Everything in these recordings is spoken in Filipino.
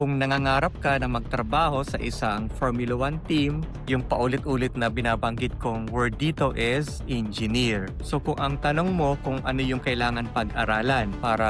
Kung nangangarap ka na magtrabaho sa isang Formula 1 team, yung paulit-ulit na binabanggit kong word dito is engineer. So kung ang tanong mo kung ano yung kailangan pag-aralan para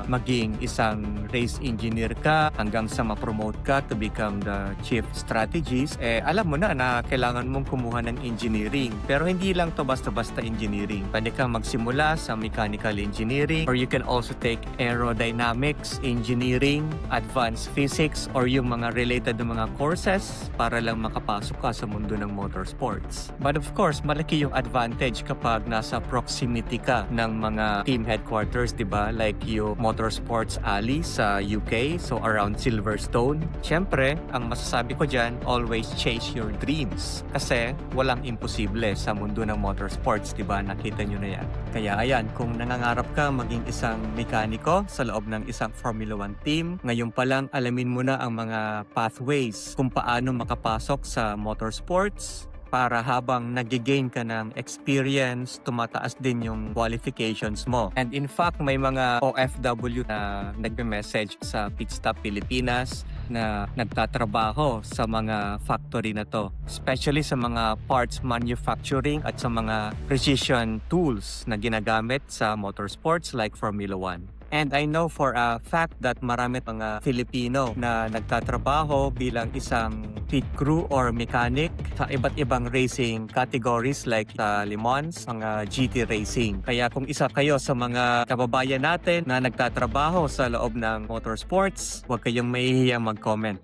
maging isang race engineer ka hanggang sa ma-promote ka to become the chief strategist, alam mo na kailangan mong kumuha ng engineering. Pero hindi lang to basta-basta engineering. Pwede kang magsimula sa mechanical engineering, or you can also take aerodynamics engineering, advanced physics, or yung mga related na mga courses para lang makapasok ka sa mundo ng motorsports. But of course, malaki yung advantage kapag nasa proximity ka ng mga team headquarters, di ba? Like yung Motorsports Alley sa UK, so around Silverstone. Siyempre, ang masasabi ko dyan, always chase your dreams. Kasi walang imposible sa mundo ng motorsports, di ba? Nakita nyo na yan. Kaya ayan, kung nangangarap ka maging isang mekaniko sa loob ng isang Formula 1 team, ngayon pa lang alamin mo na ang mga pathways kung paano makapasok sa motorsports para habang nag-gain ka ng experience, tumataas din yung qualifications mo. And in fact, may mga OFW na nagme-message sa Pitstop Pilipinas na nagtatrabaho sa mga factory na to. Especially sa mga parts manufacturing at sa mga precision tools na ginagamit sa motorsports like Formula 1. And I know for a fact that marami mga Filipino na nagtatrabaho bilang isang pit crew or mechanic sa iba't ibang racing categories like Le Mans, mga GT racing. Kaya kung isa kayo sa mga kababayan natin na nagtatrabaho sa loob ng motorsports, huwag kayong mahihiyang mag-comment.